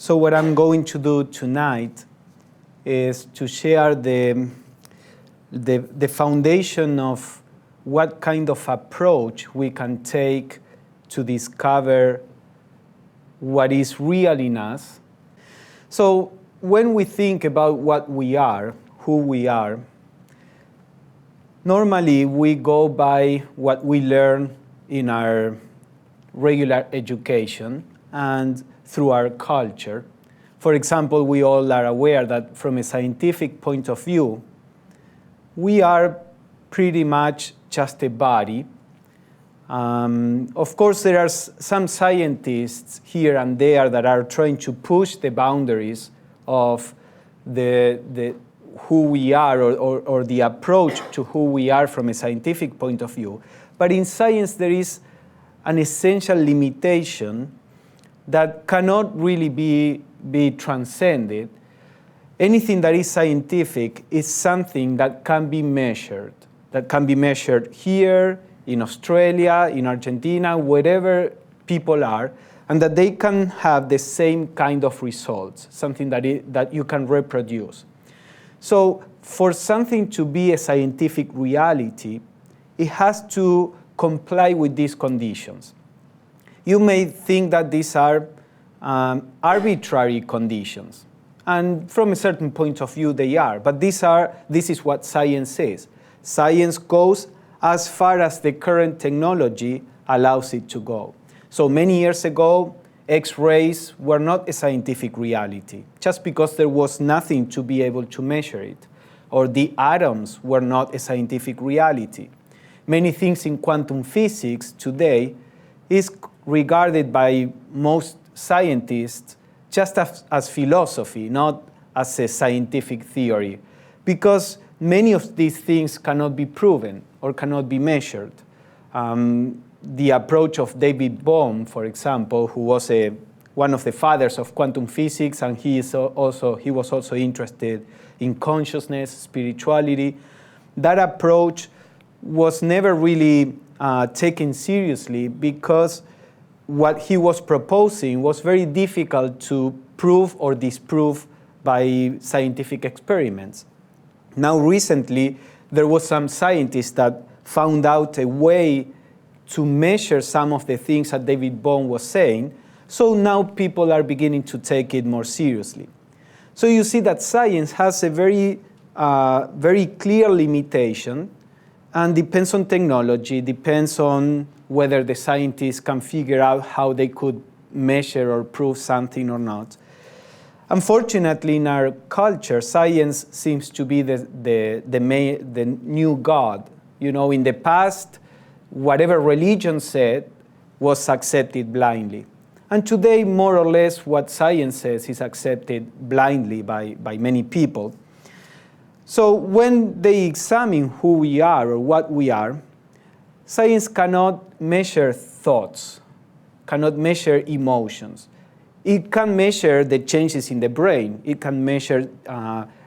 So what I'm going to do tonight is to share the foundation of what kind of approach we can take to discover what is real in us. So when we think about what we are, who we are, normally we go by what we learn in our regular education and through our culture. For example, we all are aware that from a scientific point of view, we are pretty much just a body. Of course, there are some scientists here and there that are trying to push the boundaries of who we are or the approach to who we are from a scientific point of view. But in science, there is an essential limitation that cannot really be transcended. Anything that is scientific is something that can be measured here, in Australia, in Argentina, wherever people are, and that they can have the same kind of results, something that you can reproduce. So for something to be a scientific reality, it has to comply with these conditions. You may think that these are arbitrary conditions, and from a certain point of view they are, but this is what science is. Science goes as far as the current technology allows it to go. So many years ago, X-rays were not a scientific reality, just because there was nothing to be able to measure it, or the atoms were not a scientific reality. Many things in quantum physics today is regarded by most scientists just as philosophy, not as a scientific theory, because many of these things cannot be proven or cannot be measured. The approach of David Bohm, for example, who was one of the fathers of quantum physics, and he was also interested in consciousness, spirituality. That approach was never really taken seriously because what he was proposing was very difficult to prove or disprove by scientific experiments. Now recently, there was some scientists that found out a way to measure some of the things that David Bohm was saying, so now people are beginning to take it more seriously. So you see that science has a very clear limitation, and depends on technology, depends on whether the scientists can figure out how they could measure or prove something or not. Unfortunately, in our culture, science seems to be the new God. You know, in the past, whatever religion said was accepted blindly. And today, more or less, what science says is accepted blindly by many people. So when they examine who we are or what we are, science cannot measure thoughts, cannot measure emotions. It can measure the changes in the brain. It can measure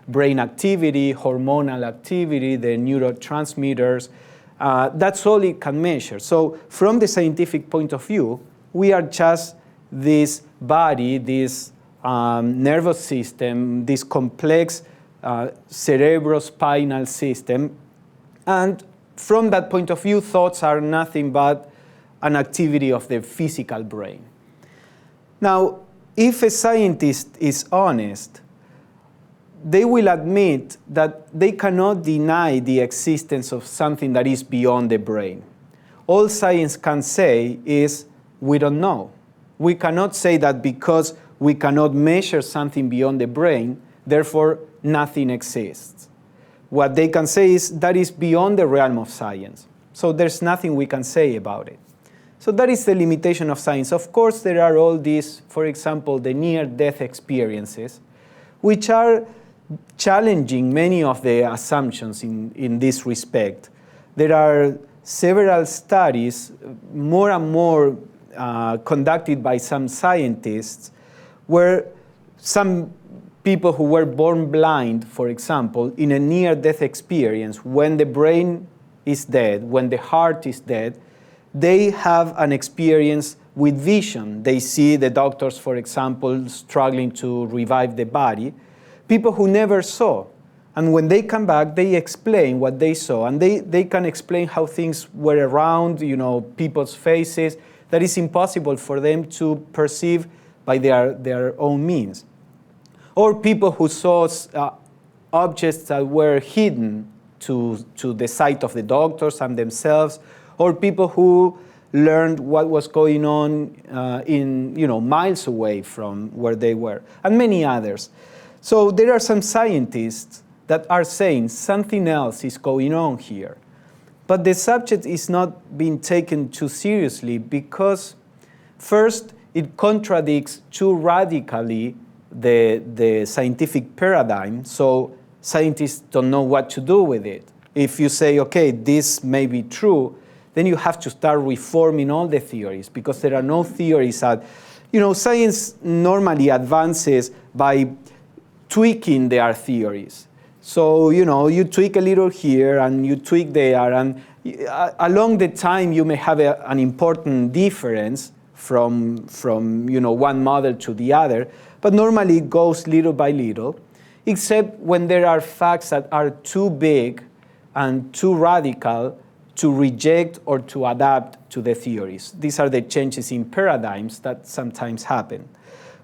brain activity, hormonal activity, the neurotransmitters. That's all it can measure. So from the scientific point of view, we are just this body, this nervous system, this complex cerebrospinal system. And from that point of view, thoughts are nothing but an activity of the physical brain. Now, if a scientist is honest, they will admit that they cannot deny the existence of something that is beyond the brain. All science can say is, we don't know. We cannot say that because we cannot measure something beyond the brain, therefore nothing exists. What they can say is that is beyond the realm of science. So there's nothing we can say about it. So that is the limitation of science. Of course, there are all these, for example, the near-death experiences, which are challenging many of the assumptions in this respect. There are several studies, more and more conducted by some scientists, where some people who were born blind, for example, in a near-death experience, when the brain is dead, when the heart is dead, they have an experience with vision. They see the doctors, for example, struggling to revive the body. People who never saw. And when they come back, they explain what they saw. And they can explain how things were around, people's faces, that is impossible for them to perceive by their own means. Or people who saw objects that were hidden to the sight of the doctors and themselves, or people who learned what was going on miles away from where they were, and many others. So there are some scientists that are saying something else is going on here. But the subject is not being taken too seriously because, first, it contradicts too radically the scientific paradigm, so scientists don't know what to do with it. If you say, okay, this may be true, then you have to start reforming all the theories because there are no theories that, science normally advances by tweaking their theories. So, you tweak a little here and you tweak there, and along the time you may have an important difference from one model to the other, but normally it goes little by little, except when there are facts that are too big and too radical to reject or to adapt to the theories. These are the changes in paradigms that sometimes happen.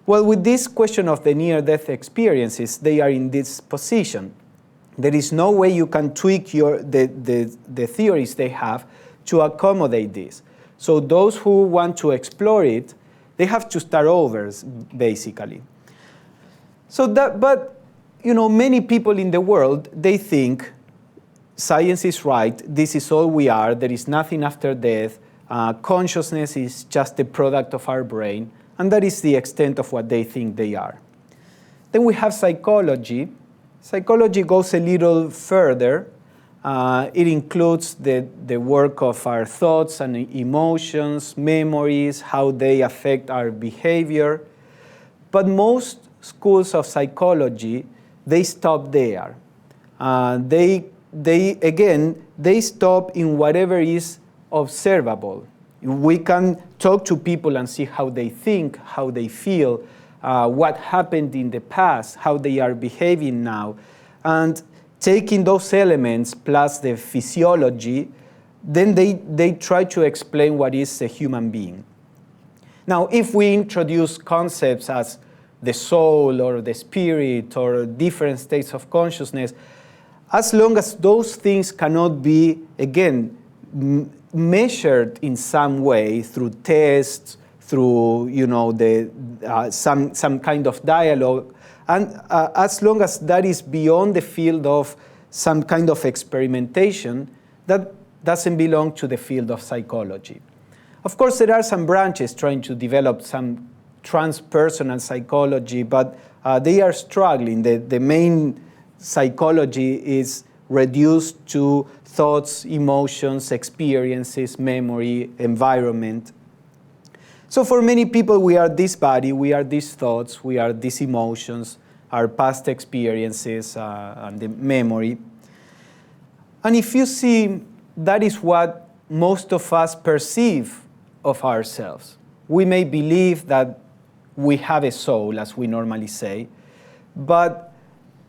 Well, with this question of the near-death experiences, they are in this position. There is no way you can tweak the theories they have to accommodate this. So those who want to explore it, they have to start over, basically. But many people in the world, they think science is right, this is all we are, there is nothing after death, consciousness is just a product of our brain, and that is the extent of what they think they are. Then we have psychology. Psychology goes a little further. It includes the work of our thoughts and emotions, memories, how they affect our behavior. But most schools of psychology, they stop there. They stop in whatever is observable. We can talk to people and see how they think, how they feel, what happened in the past, how they are behaving now. And taking those elements plus the physiology, then they try to explain what is a human being. Now, if we introduce concepts as the soul or the spirit or different states of consciousness, as long as those things cannot be, again, measured in some way through tests, through some kind of dialogue, and as long as that is beyond the field of some kind of experimentation, that doesn't belong to the field of psychology. Of course, there are some branches trying to develop some transpersonal psychology, but they are struggling. The main psychology is reduced to thoughts, emotions, experiences, memory, environment. So for many people, we are this body, we are these thoughts, we are these emotions, our past experiences, and the memory. And if you see, that is what most of us perceive of ourselves. We may believe that we have a soul, as we normally say, but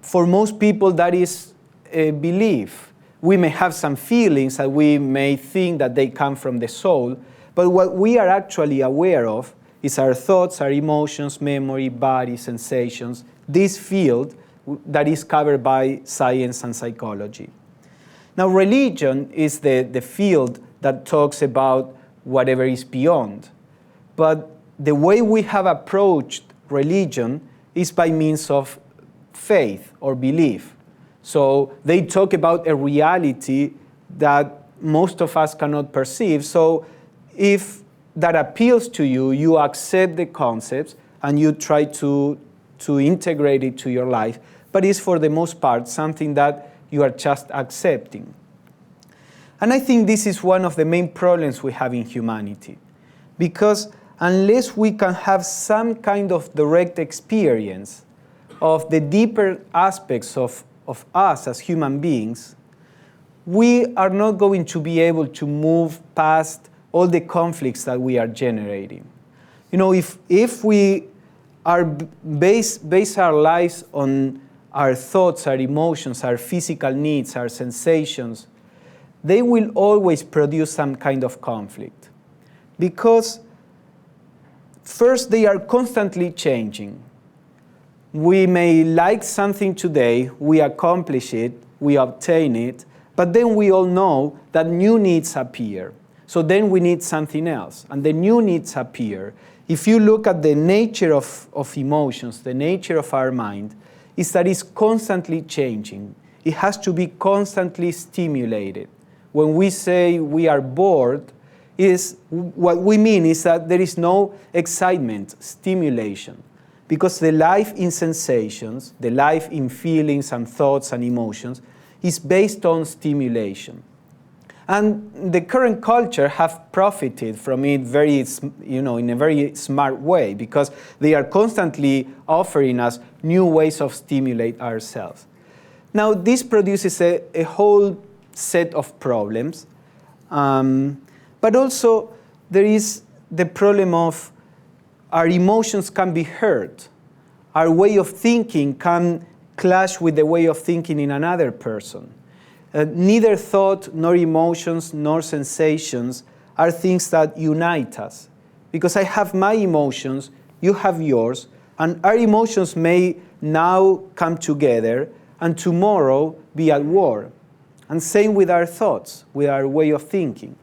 for most people, that is a belief. We may have some feelings that we may think that they come from the soul, but what we are actually aware of is our thoughts, our emotions, memory, body, sensations, this field that is covered by science and psychology. Now, religion is the field that talks about whatever is beyond. But the way we have approached religion is by means of faith or belief. So they talk about a reality that most of us cannot perceive. So if that appeals to you, you accept the concepts and you try to integrate it to your life. But it's for the most part something that you are just accepting. And I think this is one of the main problems we have in humanity. Because unless we can have some kind of direct experience of the deeper aspects of us as human beings, we are not going to be able to move past all the conflicts that we are generating. If we are base our lives on our thoughts, our emotions, our physical needs, our sensations, they will always produce some kind of conflict. Because first, they are constantly changing. We may like something today, we accomplish it, we obtain it, but then we all know that new needs appear. So then we need something else, and the new needs appear. If you look at the nature of emotions, the nature of our mind, is that it's constantly changing. It has to be constantly stimulated. When we say we are bored, what we mean is that there is no excitement, stimulation. Because the life in sensations, the life in feelings and thoughts and emotions, is based on stimulation. And the current culture have profited from it in a very smart way, because they are constantly offering us new ways of stimulate ourselves. Now, this produces a whole set of problems, but also there is the problem of our emotions can be hurt. Our way of thinking can clash with the way of thinking in another person. Neither thought, nor emotions, nor sensations are things that unite us. Because I have my emotions, you have yours, and our emotions may now come together and tomorrow be at war. And same with our thoughts, with our way of thinking.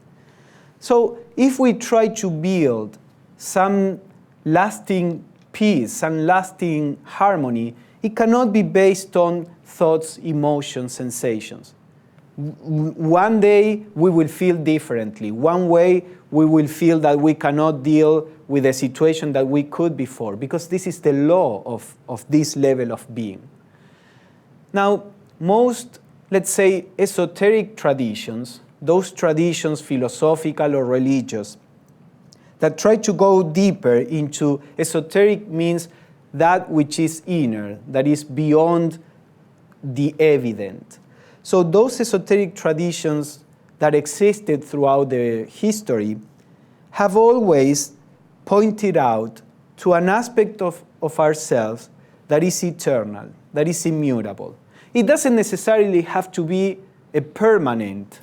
So if we try to build some lasting peace, some lasting harmony, it cannot be based on thoughts, emotions, sensations. One day we will feel differently. One way we will feel that we cannot deal with a situation that we could before, because this is the law of this level of being. Now, most, let's say, esoteric traditions, those traditions, philosophical or religious, that try to go deeper into esoteric means that which is inner, that is beyond the evident. So those esoteric traditions that existed throughout the history have always pointed out to an aspect of ourselves that is eternal, that is immutable. It doesn't necessarily have to be a permanent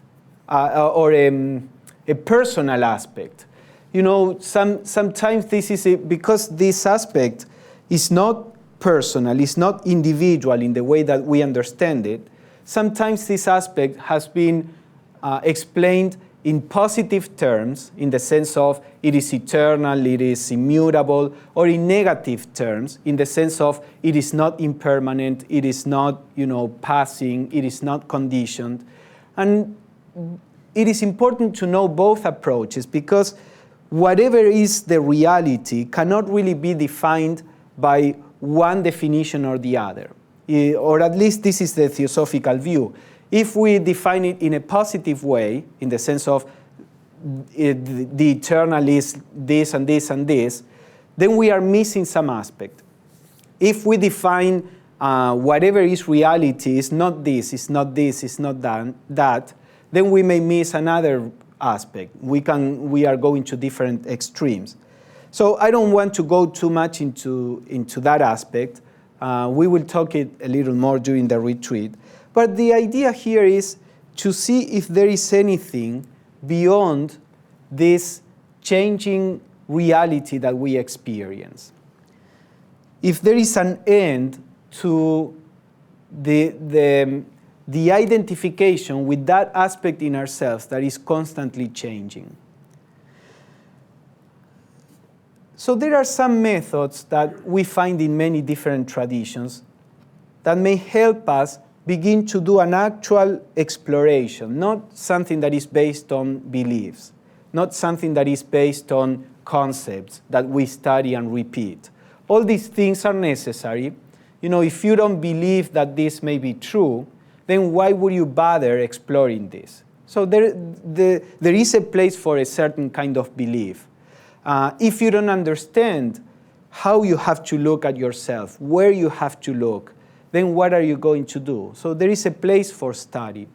or a personal aspect. Sometimes this is because this aspect is not personal, is not individual in the way that we understand it. Sometimes this aspect has been explained in positive terms, in the sense of it is eternal, it is immutable, or in negative terms, in the sense of it is not impermanent, it is not, passing, it is not conditioned. And it is important to know both approaches, because whatever is the reality cannot really be defined by one definition or the other. Or at least this is the Theosophical view. If we define it in a positive way, in the sense of the eternal is this and this and this, then we are missing some aspect. If we define whatever is reality is not this, is not this, is not that, then we may miss another aspect. We are going to different extremes. So I don't want to go too much into that aspect. We will talk it a little more during the retreat. But the idea here is to see if there is anything beyond this changing reality that we experience. If there is an end to the identification with that aspect in ourselves that is constantly changing. So there are some methods that we find in many different traditions that may help us begin to do an actual exploration, not something that is based on beliefs, not something that is based on concepts that we study and repeat. All these things are necessary. If you don't believe that this may be true, then why would you bother exploring this? So there is a place for a certain kind of belief. If you don't understand how you have to look at yourself, where you have to look, then what are you going to do? So there is a place for study.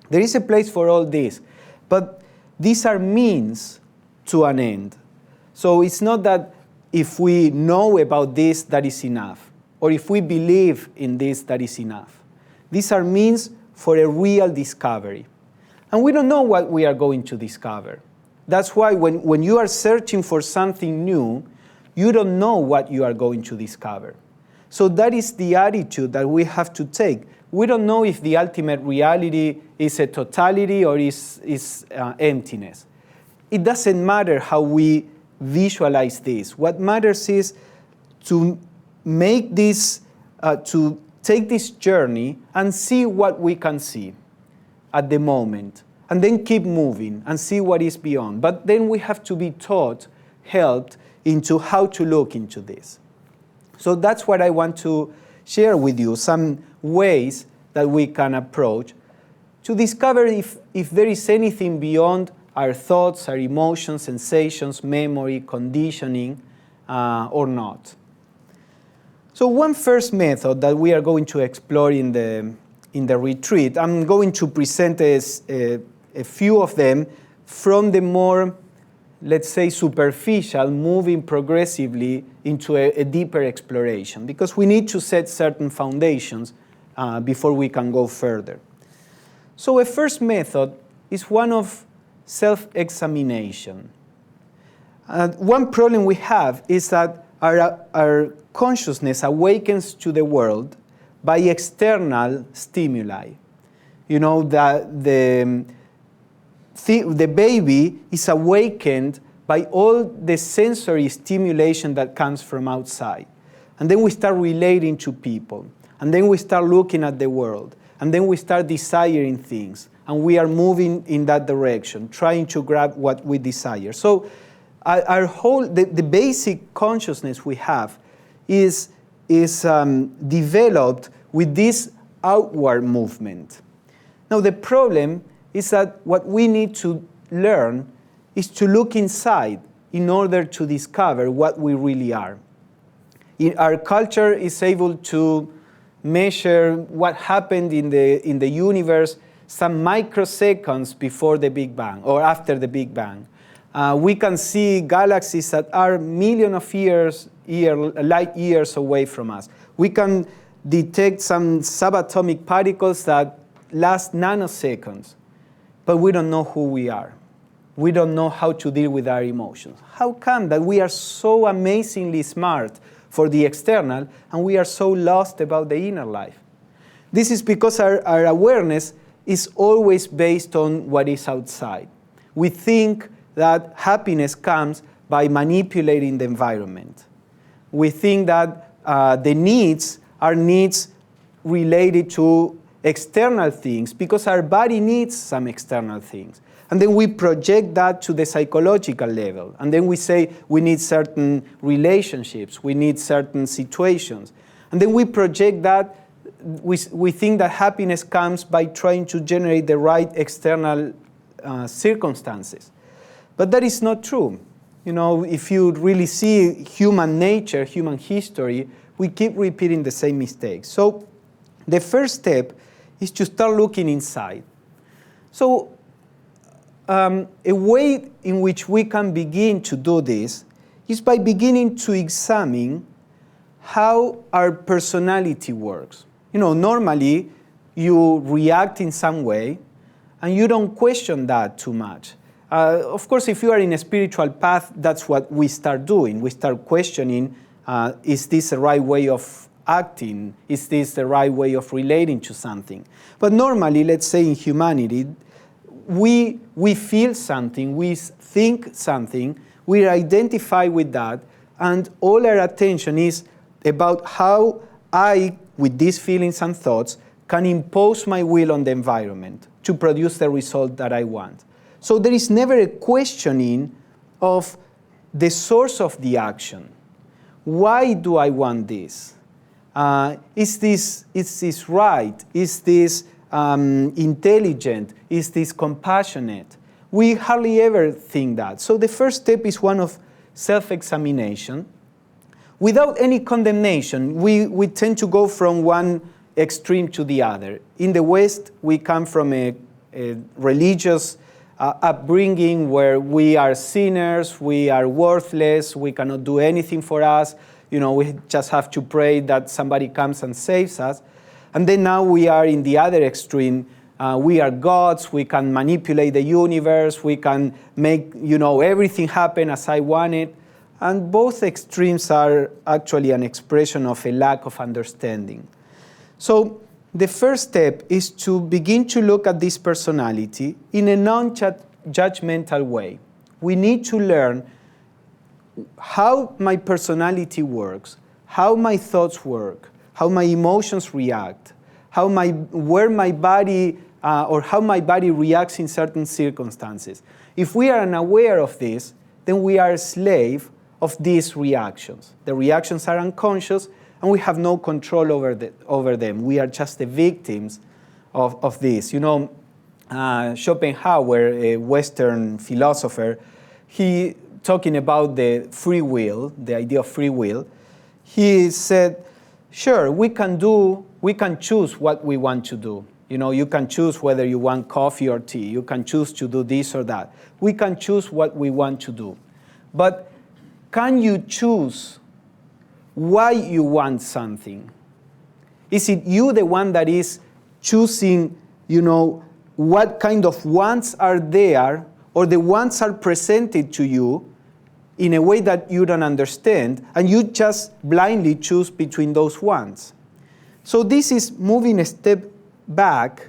There is a place for all this. But these are means to an end. So it's not that if we know about this, that is enough, or if we believe in this, that is enough. These are means for a real discovery. And we don't know what we are going to discover. That's why when you are searching for something new, you don't know what you are going to discover. So that is the attitude that we have to take. We don't know if the ultimate reality is a totality or is emptiness. It doesn't matter how we visualize this. What matters is to make this, to take this journey and see what we can see at the moment, and then keep moving and see what is beyond. But then we have to be taught, helped into how to look into this. So that's what I want to share with you, some ways that we can approach to discover if there is anything beyond our thoughts, our emotions, sensations, memory, conditioning, or not. So one first method that we are going to explore in the retreat, I'm going to present a few of them from the more, let's say, superficial, moving progressively into a deeper exploration, because we need to set certain foundations before we can go further. So a first method is one of self-examination. One problem we have is that our consciousness awakens to the world by external stimuli. You know, the baby is awakened by all the sensory stimulation that comes from outside. And then we start relating to people. And then we start looking at the world. And then we start desiring things. And we are moving in that direction, trying to grab what we desire. So the basic consciousness we have is developed with this outward movement. Now the problem is that what we need to learn is to look inside in order to discover what we really are. Our culture is able to measure what happened in the universe some microseconds before the Big Bang or after the Big Bang. We can see galaxies that are millions of light years away from us. We can detect some subatomic particles that last nanoseconds, but we don't know who we are. We don't know how to deal with our emotions. How come that we are so amazingly smart for the external and we are so lost about the inner life? This is because our awareness is always based on what is outside. We think that happiness comes by manipulating the environment. We think that the needs are needs related to external things because our body needs some external things. And then we project that to the psychological level. And then we say we need certain relationships, we need certain situations. And then we project that, we think that happiness comes by trying to generate the right external circumstances. But that is not true. You know, if you really see human nature, human history, we keep repeating the same mistakes. So the first step is to start looking inside. So a way in which we can begin to do this is by beginning to examine how our personality works. You know, normally you react in some way and you don't question that too much. Of course, if you are in a spiritual path, that's what we start doing. We start questioning, is this the right way of acting? Is this the right way of relating to something? But normally, let's say in humanity, we feel something, we think something, we identify with that, and all our attention is about how I, with these feelings and thoughts, can impose my will on the environment to produce the result that I want. So there is never a questioning of the source of the action. Why do I want this? Is this right? Is this intelligent? Is this compassionate? We hardly ever think that. So the first step is one of self-examination. Without any condemnation, we tend to go from one extreme to the other. In the West, we come from a religious upbringing where we are sinners, we are worthless, we cannot do anything for us. We just have to pray that somebody comes and saves us. And then now we are in the other extreme. We are gods, we can manipulate the universe, we can make, everything happen as I want it. And both extremes are actually an expression of a lack of understanding. So the first step is to begin to look at this personality in a non-judgmental way. We need to learn how my personality works, how my thoughts work, how my emotions react, how my body reacts in certain circumstances. If we are unaware of this, then we are a slave of these reactions. The reactions are unconscious, and we have no control over them. We are just the victims of this. Schopenhauer, a Western philosopher, he talking about the free will, the idea of free will, he said, sure, we can choose what we want to do. You can choose whether you want coffee or tea. You can choose to do this or that. We can choose what we want to do. But can you choose why you want something? Is it you the one that is choosing, what kind of wants are there, or the wants are presented to you in a way that you don't understand, and you just blindly choose between those wants? So this is moving a step back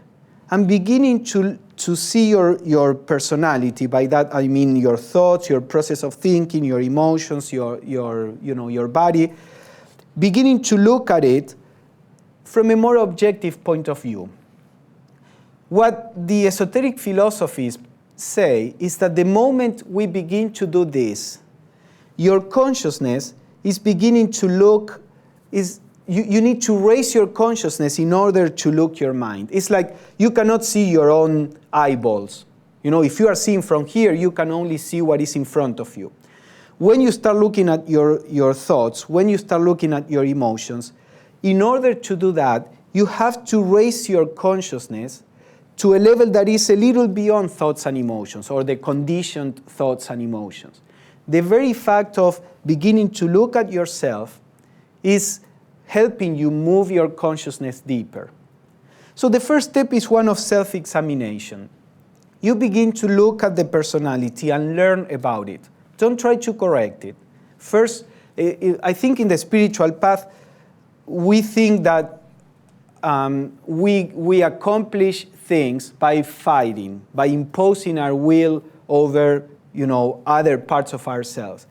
and beginning to see your personality. By that I mean your thoughts, your process of thinking, your emotions, your body. Beginning to look at it from a more objective point of view. What the esoteric philosophies say is that the moment we begin to do this, your consciousness is beginning to look, you need to raise your consciousness in order to look your mind. It's like you cannot see your own eyeballs. If you are seeing from here, you can only see what is in front of you. When you start looking at your thoughts, when you start looking at your emotions, in order to do that, you have to raise your consciousness to a level that is a little beyond thoughts and emotions, or the conditioned thoughts and emotions. The very fact of beginning to look at yourself is helping you move your consciousness deeper. So the first step is one of self-examination. You begin to look at the personality and learn about it. Don't try to correct it. First, I think in the spiritual path, we think that we accomplish things by fighting, by imposing our will over other parts of ourselves.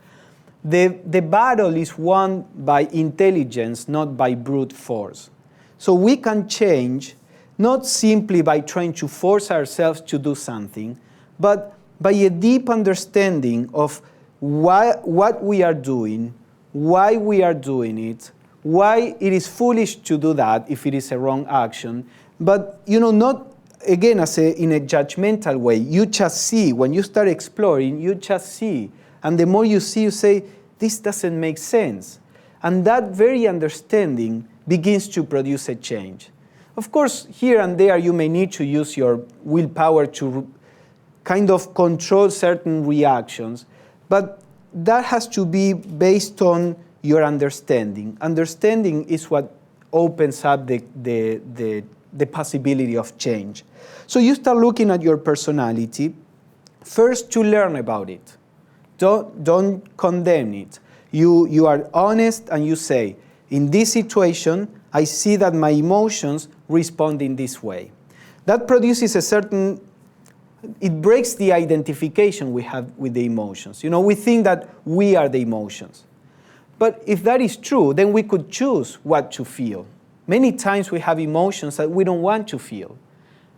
The battle is won by intelligence, not by brute force. So we can change not simply by trying to force ourselves to do something, but by a deep understanding of what we are doing, why we are doing it, why it is foolish to do that if it is a wrong action, but not again in a judgmental way. You just see. When you start exploring, you just see. And the more you see, you say, this doesn't make sense. And that very understanding begins to produce a change. Of course, here and there, you may need to use your willpower to kind of control certain reactions, but that has to be based on your understanding. Understanding is what opens up the possibility of change. So you start looking at your personality, first to learn about it. Don't condemn it. You are honest and you say, in this situation, I see that my emotions respond in this way. That produces it breaks the identification we have with the emotions. We think that we are the emotions. But if that is true, then we could choose what to feel. Many times we have emotions that we don't want to feel.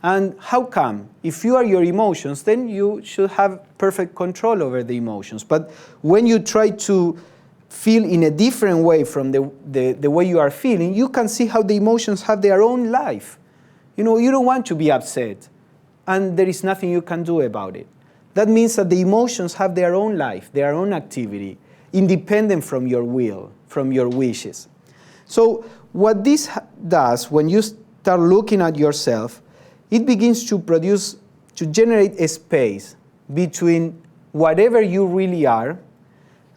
And how come? If you are your emotions, then you should have perfect control over the emotions. But when you try to feel in a different way from the way you are feeling, you can see how the emotions have their own life. You don't want to be upset, and there is nothing you can do about it. That means that the emotions have their own life, their own activity, independent from your will, from your wishes. So what this does, when you start looking at yourself, it begins to produce to generate a space between whatever you really are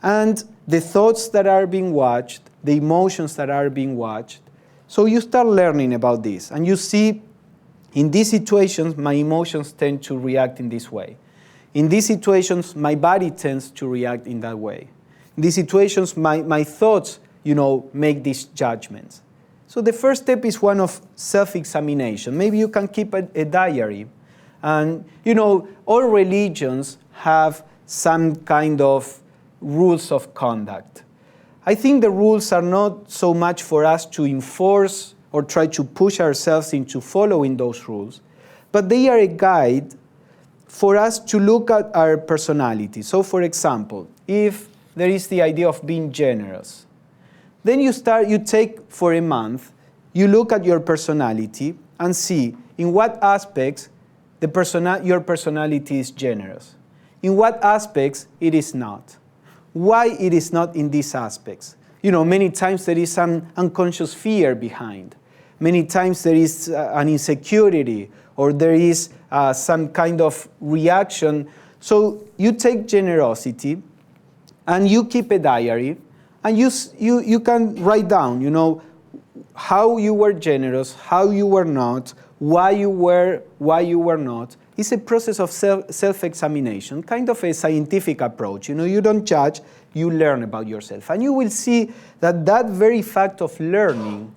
and the thoughts that are being watched, the emotions that are being watched. So you start learning about this, and you see, in these situations, my emotions tend to react in this way. In these situations, my body tends to react in that way. In these situations, my thoughts, make these judgments. So the first step is one of self-examination. Maybe you can keep a diary. And, all religions have some kind of rules of conduct. I think the rules are not so much for us to enforce or try to push ourselves into following those rules, but they are a guide for us to look at our personality. So, for example, if there is the idea of being generous, then you take for a month, you look at your personality and see in what aspects your personality is generous, in what aspects it is not, why it is not in these aspects. Many times there is some unconscious fear behind. Many times there is an insecurity, or there is some kind of reaction. So you take generosity and you keep a diary, and you can write down, how you were generous, how you were not, why you were not. It's a process of self-examination, kind of a scientific approach. You don't judge, you learn about yourself. And you will see that very fact of learning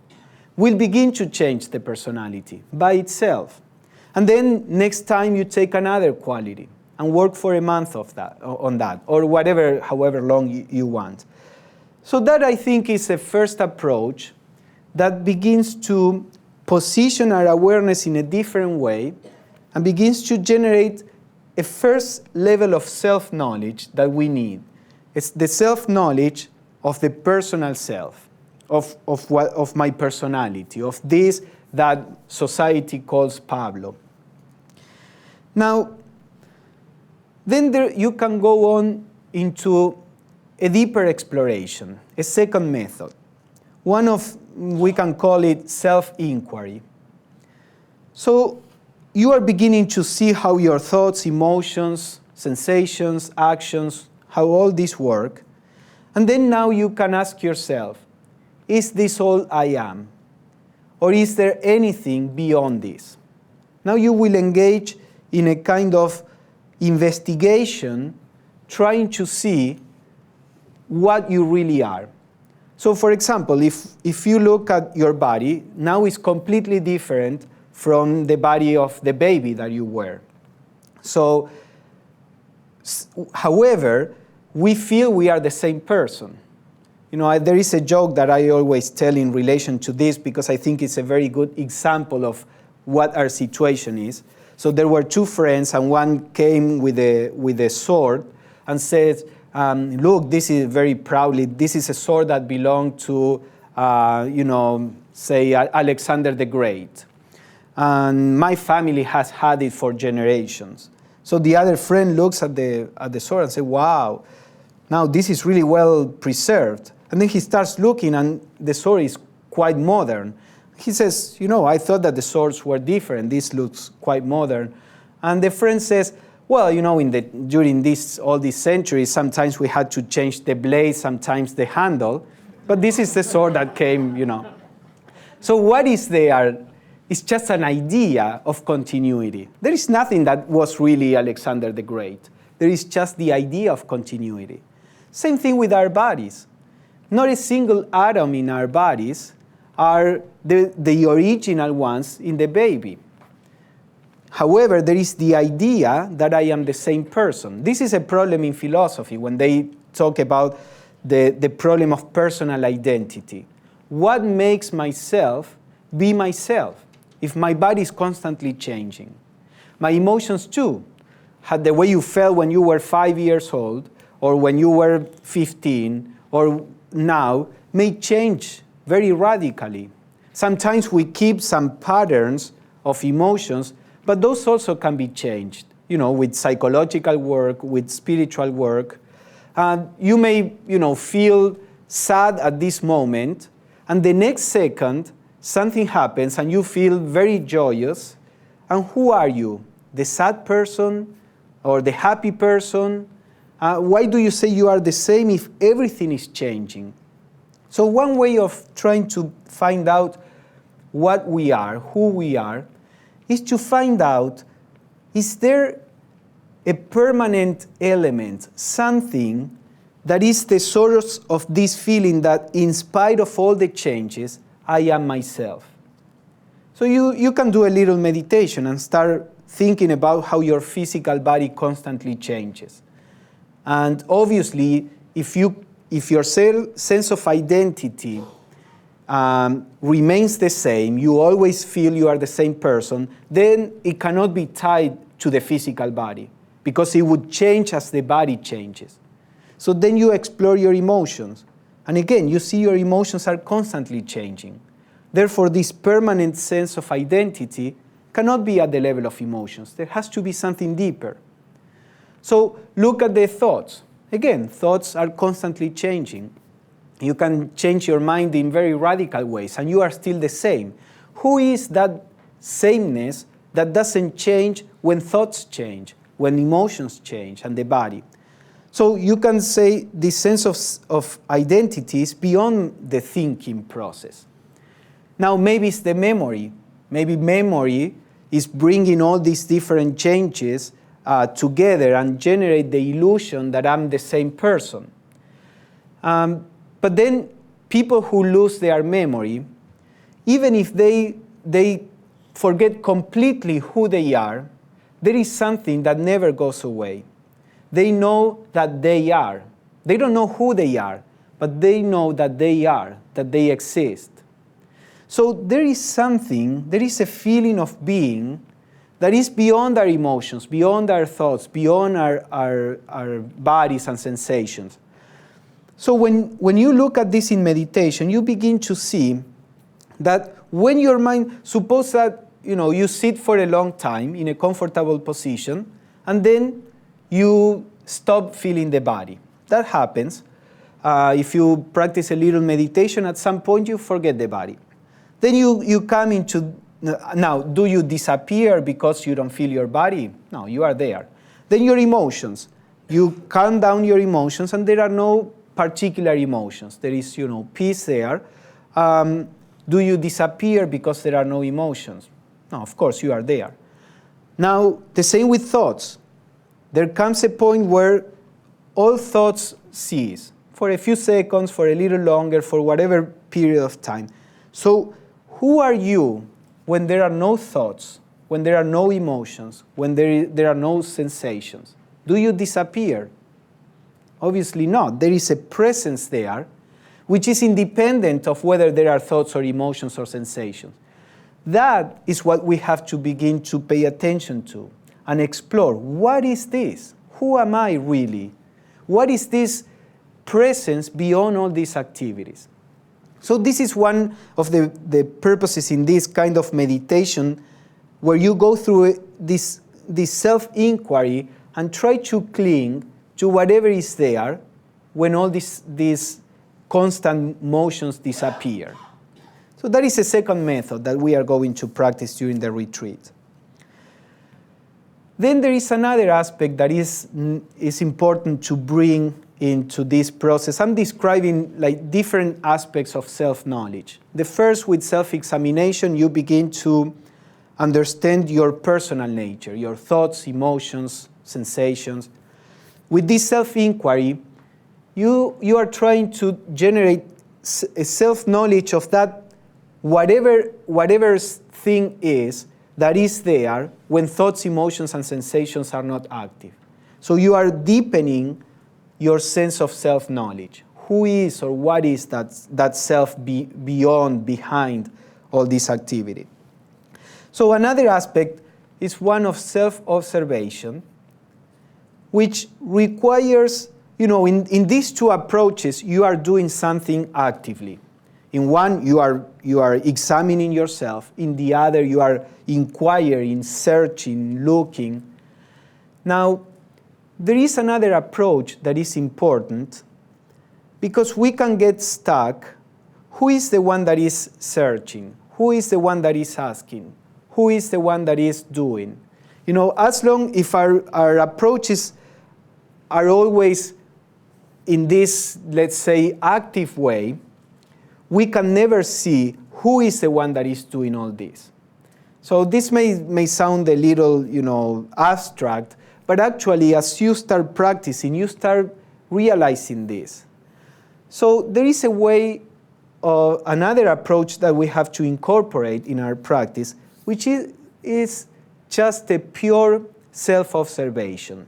will begin to change the personality by itself. And then next time you take another quality and work for a month on that, or however long you want. So that, I think, is a first approach that begins to position our awareness in a different way and begins to generate a first level of self-knowledge that we need. It's the self-knowledge of the personal self, of my personality, of this that society calls Pablo. Now, then you can go on into a deeper exploration, a second method. We can call it self-inquiry. So you are beginning to see how your thoughts, emotions, sensations, actions, how all this work. And then now you can ask yourself, is this all I am? Or is there anything beyond this? Now you will engage in a kind of investigation, trying to see what you really are. So, for example, if you look at your body, now it's completely different from the body of the baby that you were. So, however, we feel we are the same person. There is a joke that I always tell in relation to this, because I think it's a very good example of what our situation is. So there were two friends, and one came with a sword and said, look, this is very proudly, this is a sword that belonged to, say, Alexander the Great. And my family has had it for generations. So the other friend looks at the sword and says, wow, now this is really well preserved. And then he starts looking, and the sword is quite modern. He says, I thought that the swords were different. This looks quite modern. And the friend says, well, during all these centuries, sometimes we had to change the blade, sometimes the handle. But this is the sword that came, So what is there? It's just an idea of continuity. There is nothing that was really Alexander the Great. There is just the idea of continuity. Same thing with our bodies. Not a single atom in our bodies are the original ones in the baby. However, there is the idea that I am the same person. This is a problem in philosophy when they talk about the problem of personal identity. What makes myself be myself if my body is constantly changing? My emotions too. The way you felt when you were 5 years old, or when you were 15, or now, may change very radically. Sometimes we keep some patterns of emotions, but those also can be changed, with psychological work, with spiritual work. You may, feel sad at this moment, and the next second, something happens, and you feel very joyous. And who are you? the sad person or the happy person? Why do you say you are the same if everything is changing? So one way of trying to find out what we are, who we are, is to find out, is there a permanent element, something that is the source of this feeling that in spite of all the changes, I am myself? So you can do a little meditation and start thinking about how your physical body constantly changes. And obviously, if your sense of identity remains the same, you always feel you are the same person, then it cannot be tied to the physical body because it would change as the body changes. So then you explore your emotions. And again, you see your emotions are constantly changing. Therefore, this permanent sense of identity cannot be at the level of emotions. There has to be something deeper. So look at the thoughts. Again, thoughts are constantly changing. You can change your mind in very radical ways, and you are still the same. Who is that sameness that doesn't change when thoughts change, when emotions change, and the body? So you can say this sense of identity is beyond the thinking process. Now maybe it's the memory. Maybe memory is bringing all these different changes together and generate the illusion that I'm the same person. But then people who lose their memory, even if they forget completely who they are, there is something that never goes away. They know that they are. They don't know who they are, but they know that they are, that they exist. So there is something, there is a feeling of being that is beyond our emotions, beyond our thoughts, beyond our bodies and sensations. So when you look at this in meditation, you begin to see that when your mind, suppose that you sit for a long time in a comfortable position, and then you stop feeling the body. That happens. If you practice a little meditation, at some point you forget the body. Then you come into, now, do you disappear because you don't feel your body? No, you are there. Then your emotions. You calm down your emotions, and there are no particular emotions. There is, peace there. Do you disappear because there are no emotions? No, of course, you are there. Now, the same with thoughts. There comes a point where all thoughts cease for a few seconds, for a little longer, for whatever period of time. So who are you when there are no thoughts, when there are no emotions, when there are no sensations? Do you disappear? Obviously not. There is a presence there which is independent of whether there are thoughts or emotions or sensations. That is what we have to begin to pay attention to and explore. What is this? Who am I really? What is this presence beyond all these activities? So this is one of the purposes in this kind of meditation, where you go through this self-inquiry and try to cling to whatever is there when all these constant motions disappear. So that is a second method that we are going to practice during the retreat. Then there is another aspect that is important to bring into this process. I'm describing different aspects of self-knowledge. The first, with self-examination, you begin to understand your personal nature, your thoughts, emotions, sensations. With this self-inquiry, you are trying to generate a self-knowledge of that whatever thing is that is there when thoughts, emotions, and sensations are not active. So you are deepening your sense of self-knowledge. Who is or what is that self behind all this activity? So another aspect is one of self-observation, which requires, in these two approaches, you are doing something actively. In one, you are examining yourself. In the other, you are inquiring, searching, looking. Now, there is another approach that is important, because we can get stuck. Who is the one that is searching? Who is the one that is asking? Who is the one that is doing? As long if our approaches are always in this, let's say, active way, we can never see who is the one that is doing all this. So this may sound a little, abstract, but actually as you start practicing, you start realizing this. So there is a way, another approach that we have to incorporate in our practice, which is just a pure self-observation.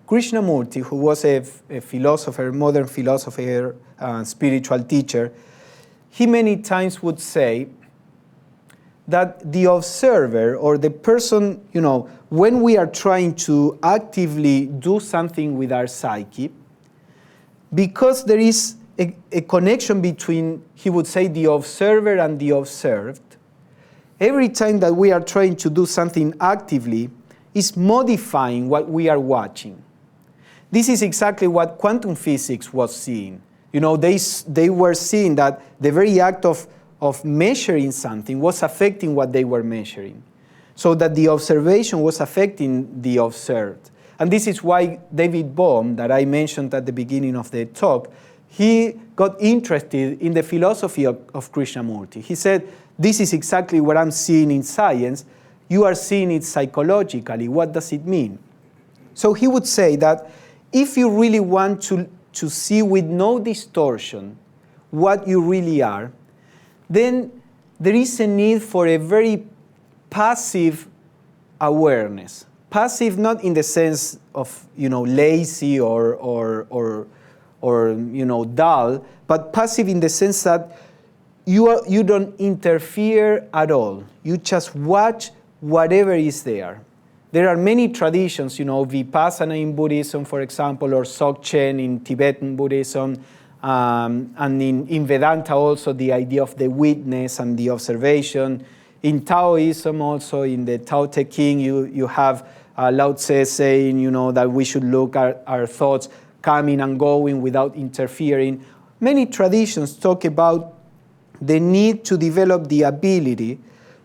Krishnamurti, who was a philosopher, modern philosopher, spiritual teacher, he many times would say that the observer or the person, when we are trying to actively do something with our psyche, because there is a connection between, he would say, the observer and the observed, every time that we are trying to do something actively, is modifying what we are watching. This is exactly what quantum physics was seeing. They were seeing that the very act of measuring something was affecting what they were measuring, so that the observation was affecting the observed. And this is why David Bohm, that I mentioned at the beginning of the talk, he got interested in the philosophy of Krishnamurti. He said, this is exactly what I'm seeing in science. You are seeing it psychologically. What does it mean? So he would say that if you really want to see with no distortion what you really are, then there is a need for a very passive awareness. Passive not in the sense of lazy or dull, but passive in the sense that you don't interfere at all. You just watch whatever is there. There are many traditions, Vipassana in Buddhism, for example, or Dzogchen in Tibetan Buddhism, and in Vedanta also the idea of the witness and the observation. In Taoism also, in the Tao Te Ching, you have Lao Tse saying, that we should look at our thoughts coming and going without interfering. Many traditions talk about the need to develop the ability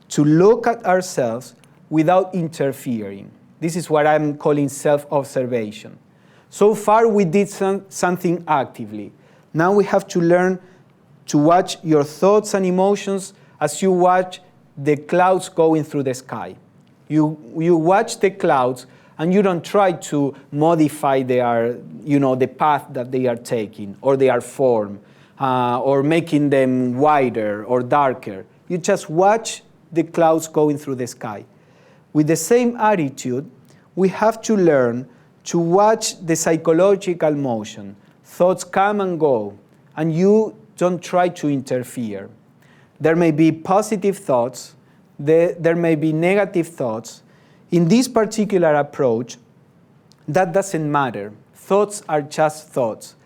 to look at ourselves without interfering. This is what I'm calling self-observation. So far we did something actively. Now we have to learn to watch your thoughts and emotions as you watch the clouds going through the sky. You watch the clouds and you don't try to modify the path that they are taking or their form or making them wider or darker. You just watch the clouds going through the sky. With the same attitude, we have to learn to watch the psychological motion. Thoughts come and go, and you don't try to interfere. There may be positive thoughts, there may be negative thoughts. In this particular approach, that doesn't matter. Thoughts are just thoughts.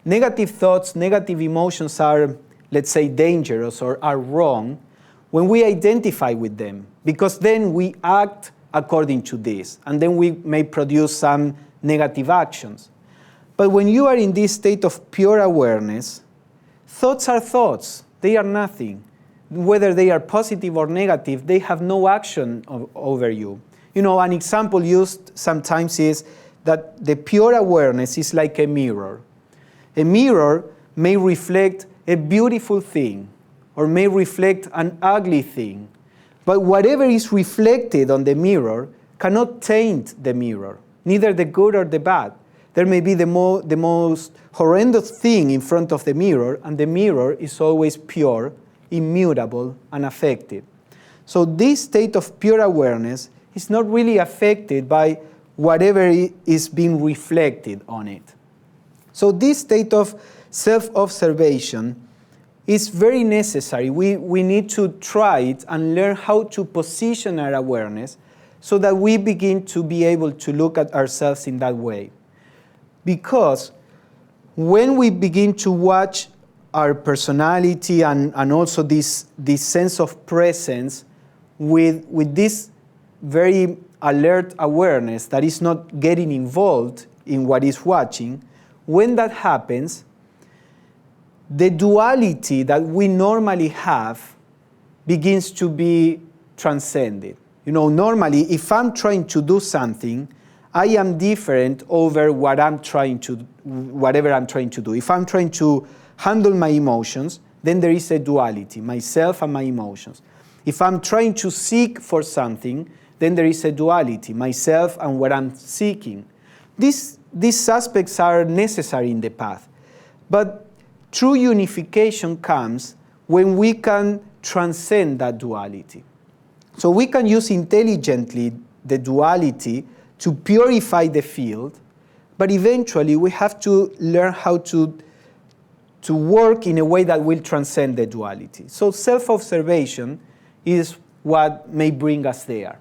Negative thoughts, negative emotions are, let's say, dangerous or are wrong when we identify with them, because then we act according to this, and then we may produce some negative actions. But when you are in this state of pure awareness, thoughts are thoughts. They are nothing. Whether they are positive or negative, they have no action over you. An example used sometimes is that the pure awareness is like a mirror. A mirror may reflect a beautiful thing or may reflect an ugly thing. But whatever is reflected on the mirror cannot taint the mirror, neither the good or the bad. There may be the most horrendous thing in front of the mirror, and the mirror is always pure, immutable, unaffected. So this state of pure awareness is not really affected by whatever is being reflected on it. So this state of self-observation is very necessary. We need to try it and learn how to position our awareness so that we begin to be able to look at ourselves in that way. Because when we begin to watch our personality and also this sense of presence with this very alert awareness that is not getting involved in what is watching, when that happens, the duality that we normally have begins to be transcended. Normally, if I'm trying to do something, I am different over whatever I'm trying to do. If I'm trying to handle my emotions, then there is a duality, myself and my emotions. If I'm trying to seek for something, then there is a duality, myself and what I'm seeking. These aspects are necessary in the path. But true unification comes when we can transcend that duality. So we can use intelligently the duality to purify the field, but eventually we have to learn how to work in a way that will transcend the duality. So self-observation is what may bring us there.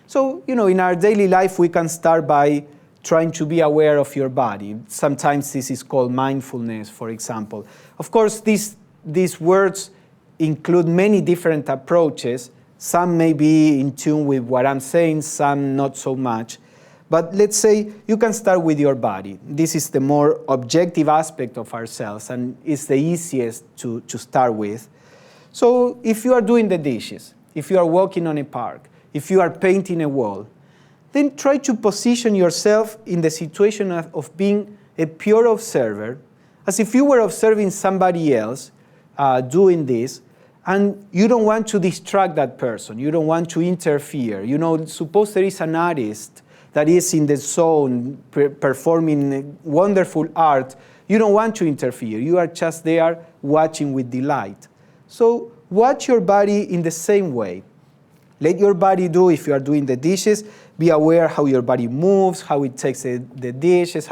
So, in our daily life, we can start by trying to be aware of your body. Sometimes this is called mindfulness, for example. Of course, these words include many different approaches. Some may be in tune with what I'm saying, some not so much. But let's say you can start with your body. This is the more objective aspect of ourselves, and it's the easiest to start with. So if you are doing the dishes, if you are walking on a park, if you are painting a wall, then try to position yourself in the situation of being a pure observer, as if you were observing somebody else doing this, and you don't want to distract that person. You don't want to interfere. Suppose there is an artist that is in the zone performing wonderful art. You don't want to interfere. You are just there watching with delight. So watch your body in the same way. Let your body do, if you are doing the dishes, be aware how your body moves, how it takes the dishes,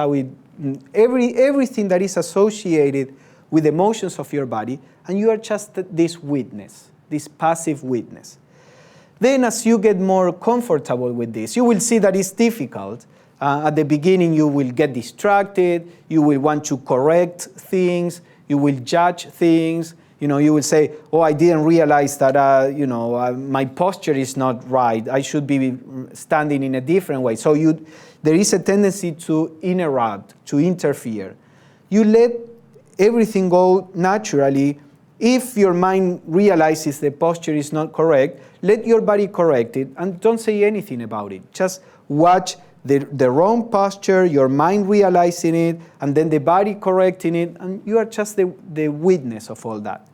everything that is associated with the motions of your body, and you are just this witness, this passive witness. Then as you get more comfortable with this, you will see that it's difficult. At the beginning, you will get distracted, you will want to correct things, you will judge things. You will say, oh, I didn't realize that, my posture is not right. I should be standing in a different way. So there is a tendency to interrupt, to interfere. You let everything go naturally. If your mind realizes the posture is not correct, let your body correct it and don't say anything about it. Just watch the wrong posture, your mind realizing it, and then the body correcting it, and you are just the witness of all that.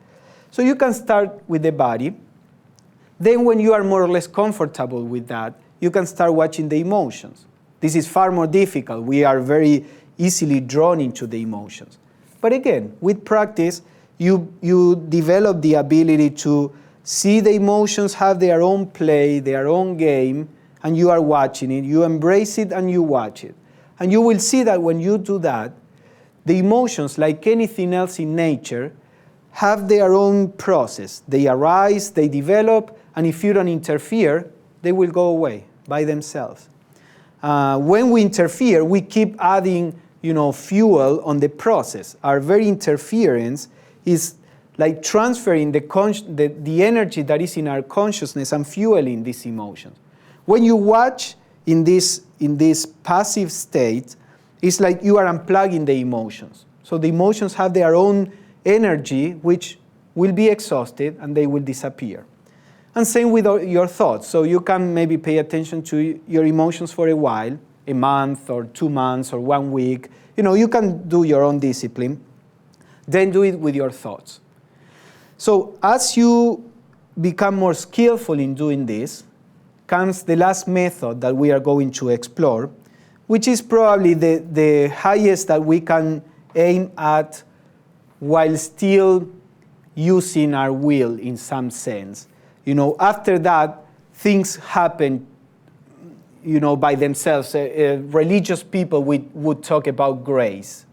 So you can start with the body. Then when you are more or less comfortable with that, you can start watching the emotions. This is far more difficult. We are very easily drawn into the emotions. But again, with practice, you develop the ability to see the emotions have their own play, their own game, and you are watching it. You embrace it and you watch it. And you will see that when you do that, the emotions, like anything else in nature, have their own process. They arise, they develop, and if you don't interfere, they will go away by themselves. When we interfere, we keep adding, fuel on the process. Our very interference is like transferring the energy that is in our consciousness and fueling these emotions. When you watch in this passive state, it's like you are unplugging the emotions. So the emotions have their own energy, which will be exhausted and they will disappear. And same with your thoughts. So you can maybe pay attention to your emotions for a while, a month or 2 months or 1 week. You can do your own discipline. Then do it with your thoughts. So as you become more skillful in doing this, comes the last method that we are going to explore, which is probably the highest that we can aim at while still using our will in some sense. After that, things happen, by themselves. Religious people would talk about grace.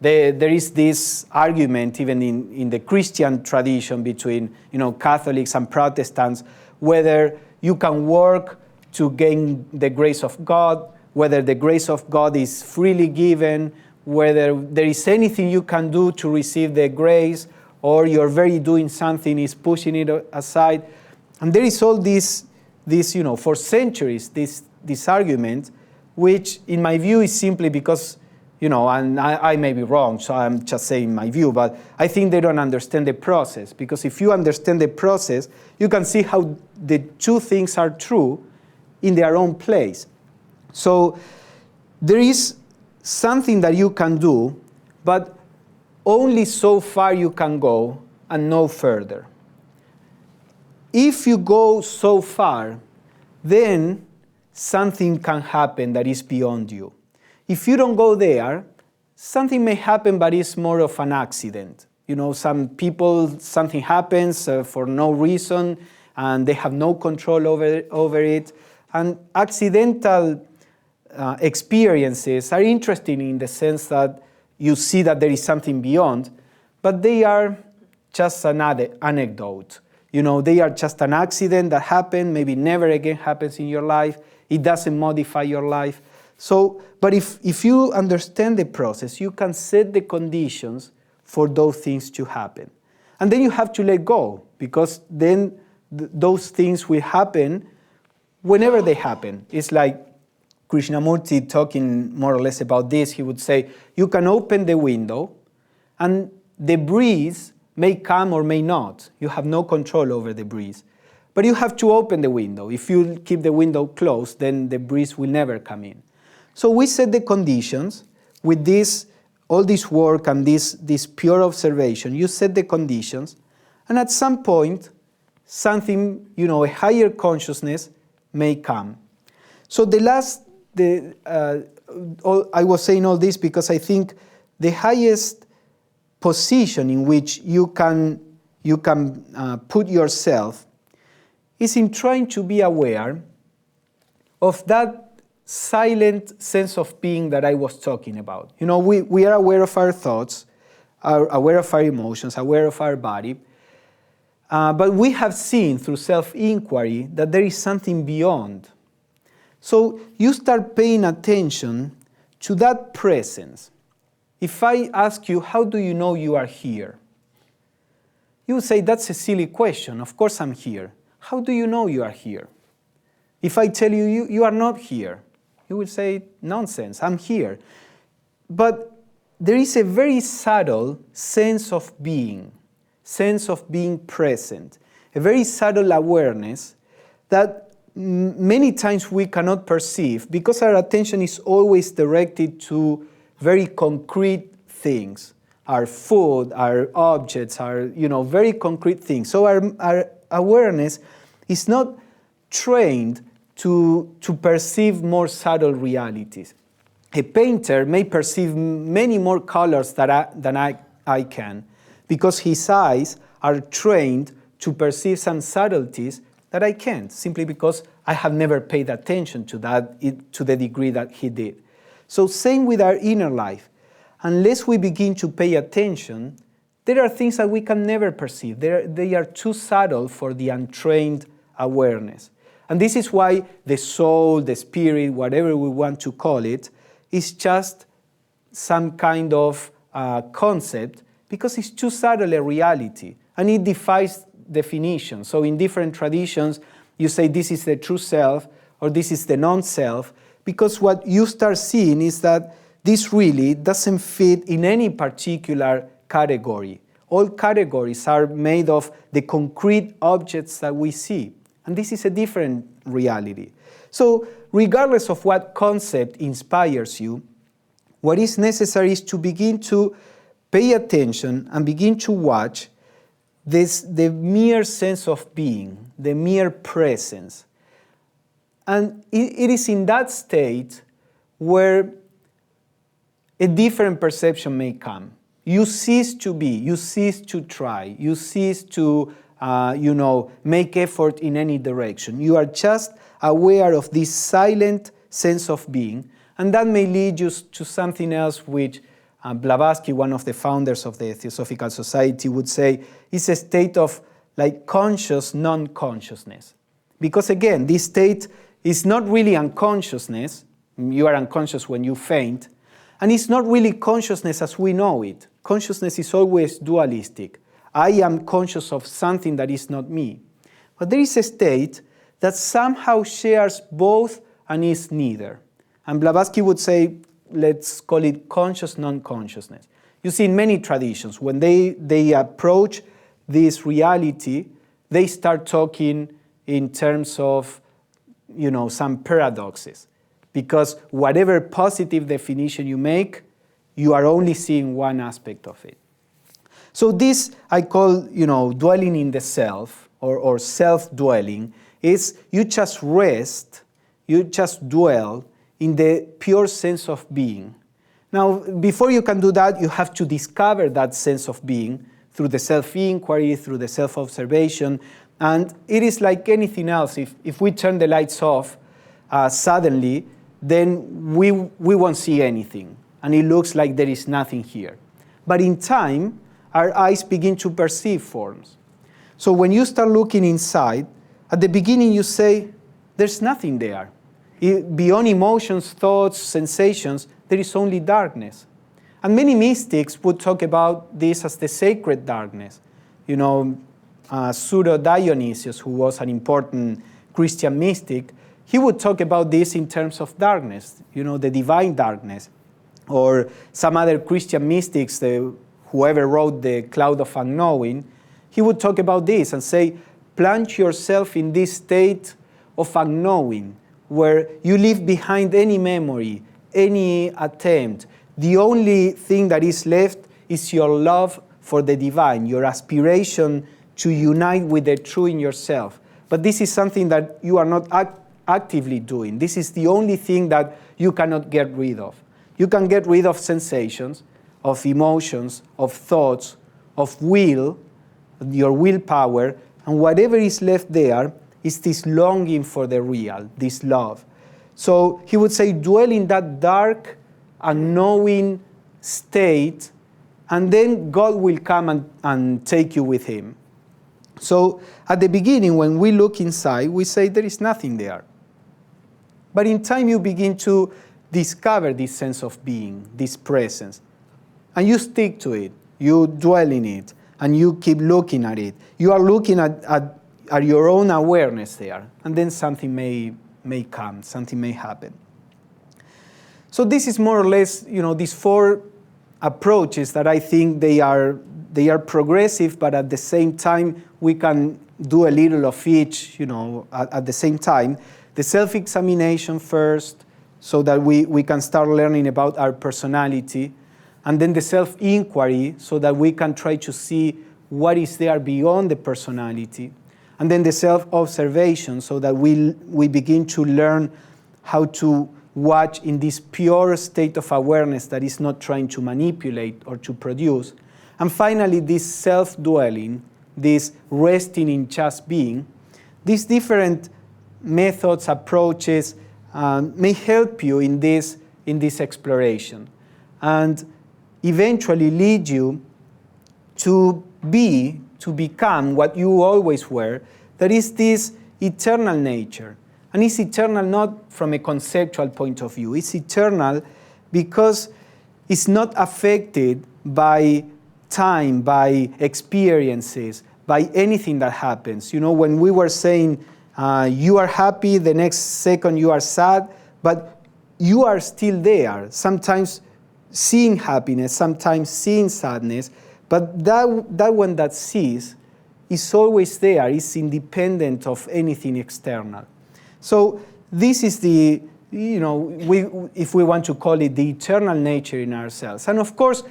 There is this argument, even in the Christian tradition, between Catholics and Protestants, whether you can work to gain the grace of God, whether the grace of God is freely given, whether there is anything you can do to receive the grace, or your very doing something is pushing it aside. And there is all this for centuries, this argument, which in my view is simply because, and I may be wrong, so I'm just saying my view, but I think they don't understand the process. Because if you understand the process, you can see how the two things are true, in their own place. So there is something that you can do, but only so far you can go and no further. If you go so far, then something can happen that is beyond you. If you don't go there, something may happen, but it's more of an accident. You know, some people, something happens for no reason, and they have no control over it. And accidental experiences are interesting in the sense that you see that there is something beyond, but they are just another anecdote. You know, they are just an accident that happened, maybe never again happens in your life. It doesn't modify your life. So, but if you understand the process, you can set the conditions for those things to happen. And then you have to let go, because then those things will happen whenever they happen. It's like Krishnamurti talking more or less about this. He would say, you can open the window and the breeze may come or may not. You have no control over the breeze. But you have to open the window. If you keep the window closed, then the breeze will never come in. So we set the conditions with this, all this work and this pure observation. You set the conditions, and at some point, something, you know, a higher consciousness may come. So I was saying all this because I think the highest position in which you can put yourself is in trying to be aware of that silent sense of being that I was talking about. You know, we are aware of our thoughts, are aware of our emotions, aware of our body, but we have seen through self-inquiry that there is something beyond. So you start paying attention to that presence. If I ask you, how do you know you are here? You would say, that's a silly question. Of course I'm here. How do you know you are here? If I tell you, you are not here, you will say, nonsense, I'm here. But there is a very subtle sense of being present, a very subtle awareness that many times we cannot perceive because our attention is always directed to very concrete things, our food, our objects, our, you know, very concrete things. So our awareness is not trained to perceive more subtle realities. A painter may perceive many more colors than I can, because his eyes are trained to perceive some subtleties that I can't, simply because I have never paid attention to that to the degree that he did. So same with our inner life. Unless we begin to pay attention, there are things that we can never perceive. They are too subtle for the untrained awareness. And this is why the soul, the spirit, whatever we want to call it, is just some kind of concept, because it's too subtle a reality, and it defies definition. So in different traditions, you say this is the true self, or this is the non-self, because what you start seeing is that this really doesn't fit in any particular category. All categories are made of the concrete objects that we see. And this is a different reality. So regardless of what concept inspires you, what is necessary is to begin to pay attention and begin to watch the mere sense of being, the mere presence. And it is in that state where a different perception may come. You cease to be, you cease to try, you cease to make effort in any direction. You are just aware of this silent sense of being, and that may lead you to something else which Blavatsky, one of the founders of the Theosophical Society, would say is a state of like conscious non-consciousness. Because again, this state is not really unconsciousness. You are unconscious when you faint, and it's not really consciousness as we know it. Consciousness is always dualistic. I am conscious of something that is not me. But there is a state that somehow shares both and is neither. And Blavatsky would say, let's call it conscious non-consciousness. You see, in many traditions, when they approach this reality, they start talking in terms of some paradoxes, because whatever positive definition you make, you are only seeing one aspect of it. So this I call, dwelling in the self, or self-dwelling, is you just rest, you just dwell in the pure sense of being. Now, before you can do that, you have to discover that sense of being through the self-inquiry, through the self-observation, and it is like anything else. If we turn the lights off suddenly, then we won't see anything, and it looks like there is nothing here. But in time, our eyes begin to perceive forms. So when you start looking inside, at the beginning you say, there's nothing there. Beyond emotions, thoughts, sensations, there is only darkness. And many mystics would talk about this as the sacred darkness. Pseudo Dionysius, who was an important Christian mystic, he would talk about this in terms of darkness, the divine darkness. Or some other Christian mystics, whoever wrote The Cloud of Unknowing, he would talk about this and say, plunge yourself in this state of unknowing, where you leave behind any memory, any attempt. The only thing that is left is your love for the divine, your aspiration to unite with the true in yourself. But this is something that you are not actively doing. This is the only thing that you cannot get rid of. You can get rid of sensations, of emotions, of thoughts, of will, your willpower, and whatever is left there is this longing for the real, this love. So he would say, dwell in that dark, unknowing state, and then God will come and take you with him. So at the beginning, when we look inside, we say there is nothing there. But in time, you begin to discover this sense of being, this presence. And you stick to it. You dwell in it. And you keep looking at it. You are looking at your own awareness there. And then something may come, something may happen. So this is more or less, these four approaches that I think they are progressive, but at the same time, we can do a little of each, at the same time. The self-examination first, so that we can start learning about our personality. And then the self-inquiry, so that we can try to see what is there beyond the personality. And then the self-observation, so that we begin to learn how to watch in this pure state of awareness that is not trying to manipulate or to produce. And finally, this self-dwelling, this resting in just being. These different methods, approaches, may help you in this exploration, and eventually lead you to become what you always were, that is this eternal nature. And it's eternal not from a conceptual point of view. It's eternal because it's not affected by time, by experiences, by anything that happens. When we were saying you are happy, the next second you are sad, but you are still there. Sometimes seeing happiness, sometimes seeing sadness, but that one that sees is always there, is independent of anything external. So this is the, if we want to call it the eternal nature in ourselves. And of course,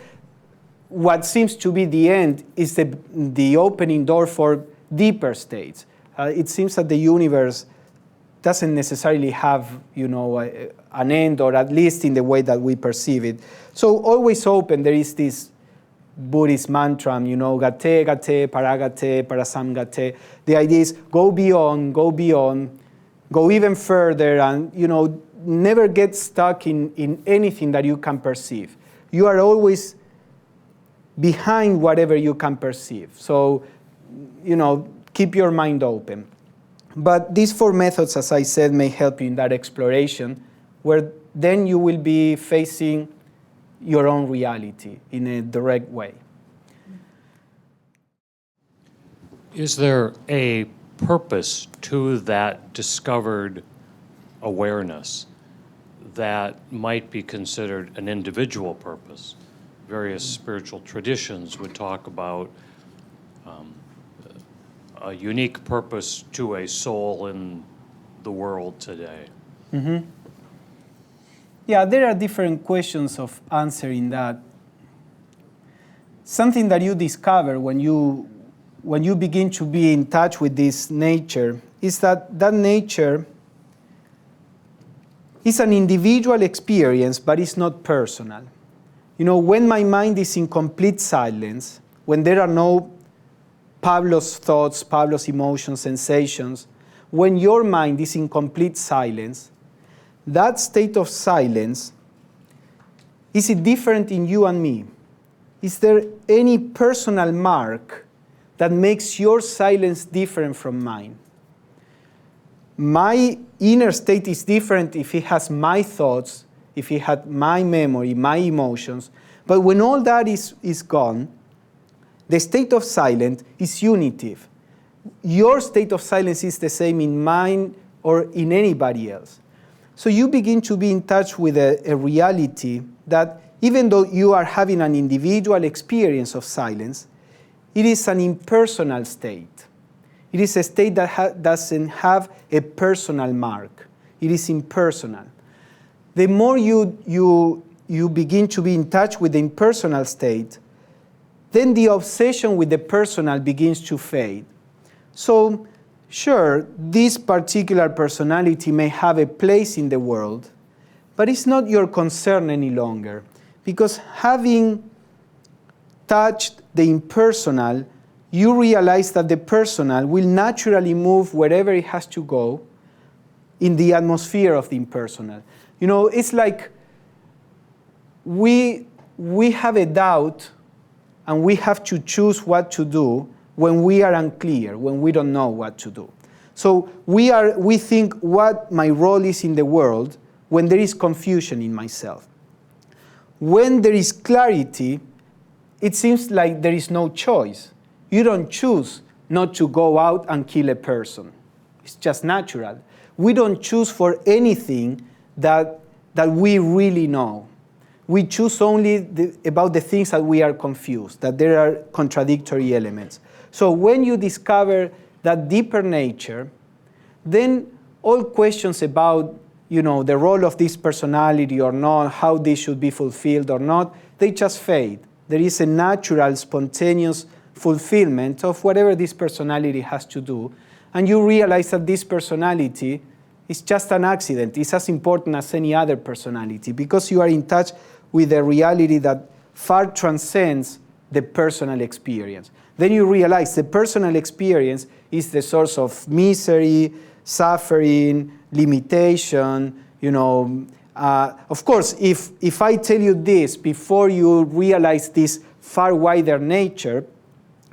what seems to be the end is the opening door for deeper states. It seems that the universe doesn't necessarily have, an end, or at least in the way that we perceive it. So always open. There is this Buddhist mantra, gate, gate, paragate, parasamgate. The idea is go beyond, go even further, and never get stuck in anything that you can perceive. You are always behind whatever you can perceive. So, keep your mind open. But these four methods, as I said, may help you in that exploration, where then you will be facing your own reality in a direct way. Is there a purpose to that discovered awareness that might be considered an individual purpose? Various spiritual traditions would talk about a unique purpose to a soul in the world today? Yeah, there are different questions of answering that. Something that you discover when you begin to be in touch with this nature is that nature is an individual experience, but it's not personal. You know, when my mind is in complete silence, when there are no Pablo's thoughts, Pablo's emotions, sensations, when your mind is in complete silence, that state of silence, is it different in you and me? Is there any personal mark that makes your silence different from mine? My inner state is different if it has my thoughts, if it had my memory, my emotions. But when all that is gone, the state of silence is unitive. Your state of silence is the same in mine or in anybody else. So you begin to be in touch with a reality that even though you are having an individual experience of silence, it is an impersonal state. It is a state that doesn't have a personal mark. It is impersonal. The more you begin to be in touch with the impersonal state, then the obsession with the personal begins to fade. So, sure, this particular personality may have a place in the world, but it's not your concern any longer, because having touched the impersonal, you realize that the personal will naturally move wherever it has to go in the atmosphere of the impersonal. You know, it's like we have a doubt and we have to choose what to do when we are unclear, when we don't know what to do. So we think what my role is in the world when there is confusion in myself. When there is clarity, it seems like there is no choice. You don't choose not to go out and kill a person. It's just natural. We don't choose for anything that we really know. We choose only about the things that we are confused, that there are contradictory elements. So when you discover that deeper nature, then all questions about, you know, the role of this personality or not, how this should be fulfilled or not, they just fade. There is a natural, spontaneous fulfillment of whatever this personality has to do. And you realize that this personality is just an accident. It's as important as any other personality because you are in touch with a reality that far transcends the personal experience. Then you realize the personal experience is the source of misery, suffering, limitation. You know, of course, if I tell you this before you realize this far wider nature,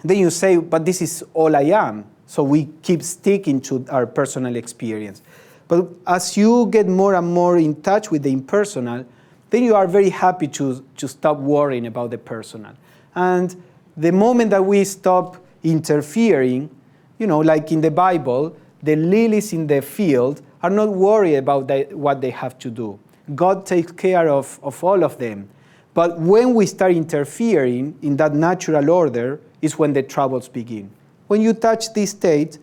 then you say, but this is all I am. So we keep sticking to our personal experience. But as you get more and more in touch with the impersonal, then you are very happy to stop worrying about the personal. And the moment that we stop interfering, you know, like in the Bible, the lilies in the field are not worried about what they have to do. God takes care of all of them. But when we start interfering in that natural order is when the troubles begin. When you touch this state,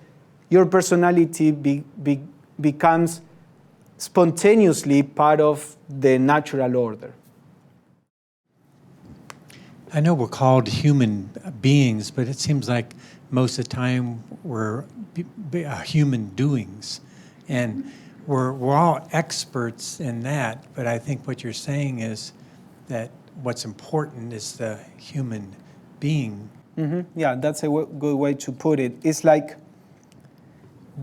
your personality becomes spontaneously part of the natural order. I know we're called human beings, but it seems like most of the time we're human doings. And we're all experts in that, but I think what you're saying is that what's important is the human being. Mm-hmm. Yeah, that's a good way to put it. It's like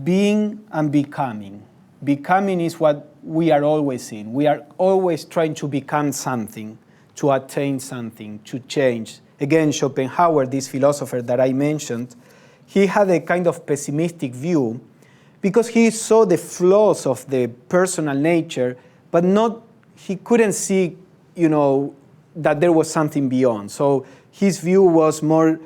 being and becoming. Becoming is what we are always in. We are always trying to become something, to attain something, to change. Again, Schopenhauer, this philosopher that I mentioned, he had a kind of pessimistic view because he saw the flaws of the personal nature, but he couldn't see, you know, that there was something beyond. So his view was more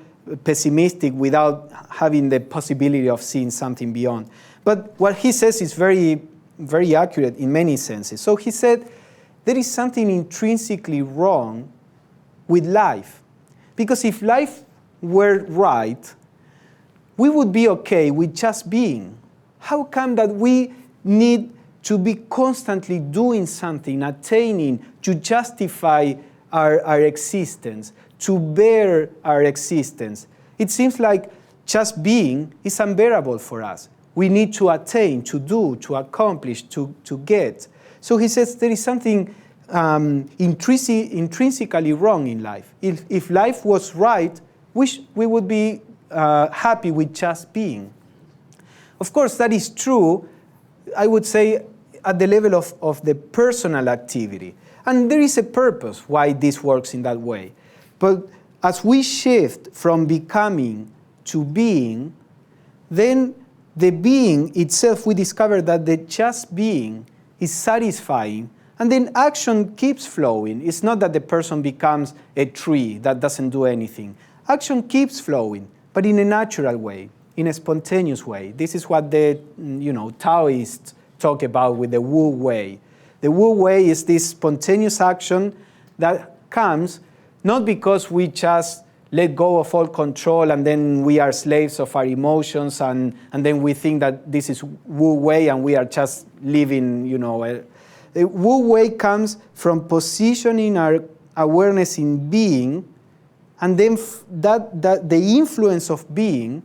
pessimistic without having the possibility of seeing something beyond. But what he says is very, very accurate in many senses. So he said, there is something intrinsically wrong with life. Because if life were right, we would be okay with just being. How come that we need to be constantly doing something, attaining, to justify our existence, to bear our existence. It seems like just being is unbearable for us. We need to attain, to do, to accomplish, to get. So he says there is something intrinsically wrong in life. If life was right, we would be happy with just being. Of course, that is true, I would say, at the level of the personal activity. And there is a purpose why this works in that way. But as we shift from becoming to being, then the being itself, we discover that the just being is satisfying, and then action keeps flowing. It's not that the person becomes a tree that doesn't do anything. Action keeps flowing, but in a natural way, in a spontaneous way. This is what the Taoists talk about with the Wu Wei. The Wu Wei is this spontaneous action that comes not because we just let go of all control and then we are slaves of our emotions and then we think that this is Wu Wei and we are just living, The Wu Wei comes from positioning our awareness in being, and then that the influence of being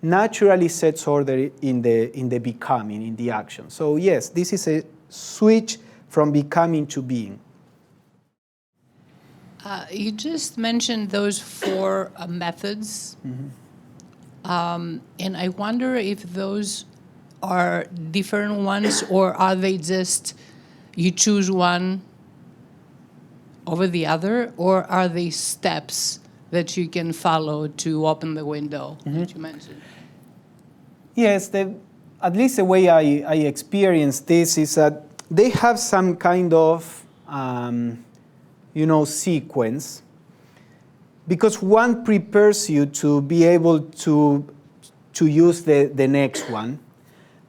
naturally sets order in the becoming, in the action. So yes, this is a switch from becoming to being. You just mentioned those 4 methods, and I wonder if those are different ones, or are they just you choose one over the other, or are they steps that you can follow to open the window that you mentioned? Yes, at least the way I experience this is that they have some kind of sequence, because one prepares you to be able to use the next one.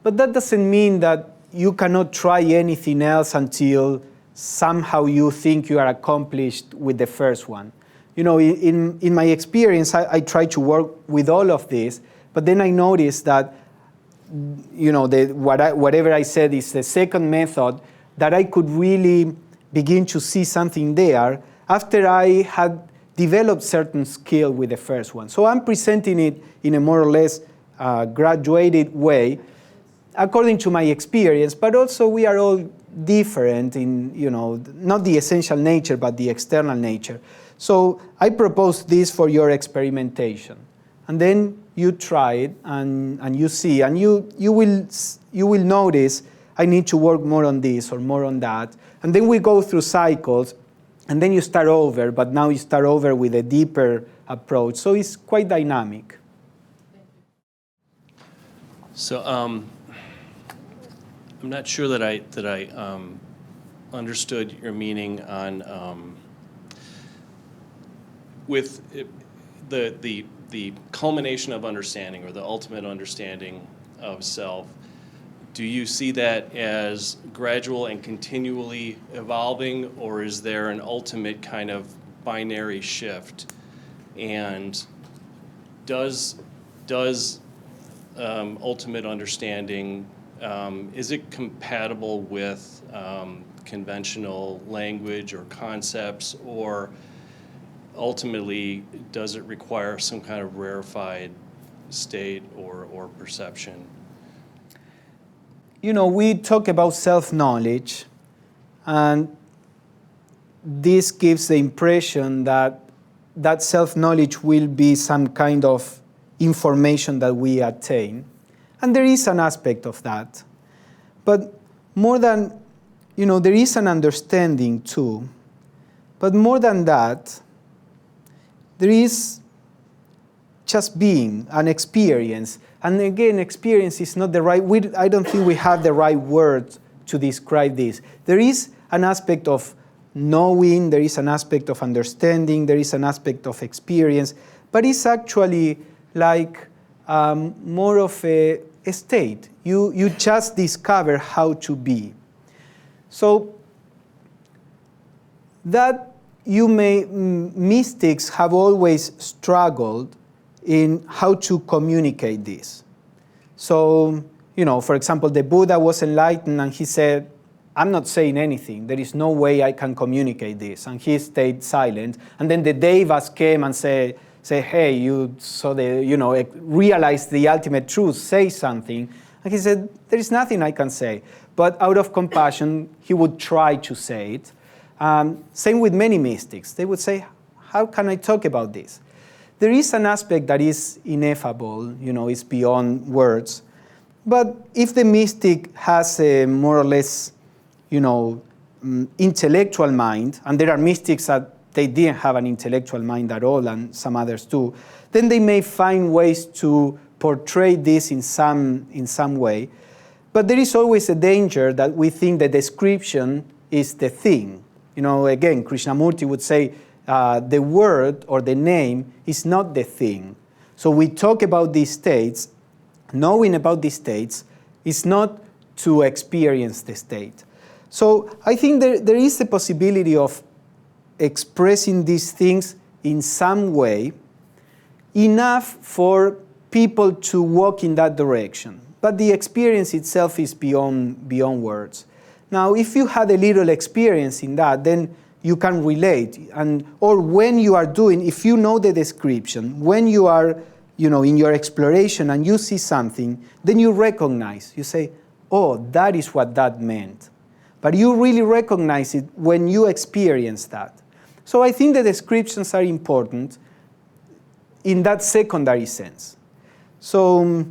But that doesn't mean that you cannot try anything else until somehow you think you are accomplished with the first one. In my experience, I try to work with all of this, but then I noticed that whatever I said is the second method, that I could really begin to see something there after I had developed certain skill with the first one. So I'm presenting it in a more or less graduated way, according to my experience, but also we are all different in, not the essential nature, but the external nature. So I propose this for your experimentation. And then you try it and you see, and you will notice, I need to work more on this or more on that. And then we go through cycles, and then you start over, but now you start over with a deeper approach. So it's quite dynamic. So I'm not sure that I understood your meaning on with the culmination of understanding, or the ultimate understanding of self. Do you see that as gradual and continually evolving, or is there an ultimate kind of binary shift? And does ultimate understanding, is it compatible with conventional language or concepts, or ultimately does it require some kind of rarefied state or perception? We talk about self-knowledge, and this gives the impression that self-knowledge will be some kind of information that we attain. And there is an aspect of that. But more than, there is an understanding too. But more than that, there is just being, an experience. And again, experience is not the right, I don't think we have the right word to describe this. There is an aspect of knowing, there is an aspect of understanding, there is an aspect of experience, but it's actually like more of a state. You just discover how to be. So that mystics have always struggled in how to communicate this. So, for example, the Buddha was enlightened and he said, I'm not saying anything. There is no way I can communicate this. And he stayed silent. And then the Devas came and say, hey, you saw realize the ultimate truth, say something. And he said, there is nothing I can say. But out of compassion, he would try to say it. Same with many mystics. They would say, how can I talk about this? There is an aspect that is ineffable, it's beyond words. But if the mystic has a more or less, intellectual mind, and there are mystics that they didn't have an intellectual mind at all, and some others do, then they may find ways to portray this in some way. But there is always a danger that we think the description is the thing. Again, Krishnamurti would say, the word or the name is not the thing. So we talk about these states. Knowing about these states is not to experience the state. So I think there is a possibility of expressing these things in some way, enough for people to walk in that direction. But the experience itself is beyond words. Now, if you had a little experience in that, then you can relate. Or when you are doing, if you know the description, when you are in your exploration and you see something, then you recognize. You say, oh, that is what that meant. But you really recognize it when you experience that. So I think the descriptions are important in that secondary sense. So,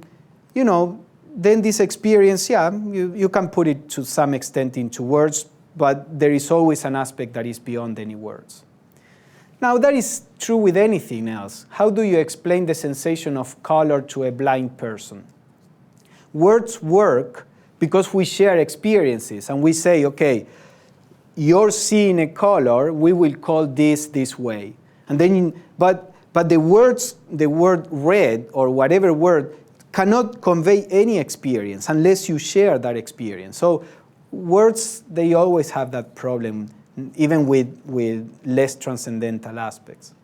then this experience, you can put it to some extent into words, but there is always an aspect that is beyond any words. Now, that is true with anything else. How do you explain the sensation of color to a blind person? Words work because we share experiences, and we say, okay, you're seeing a color, we will call this way. And then, but the word red, or whatever word, cannot convey any experience unless you share that experience. So words, they always have that problem, even with less transcendental aspects.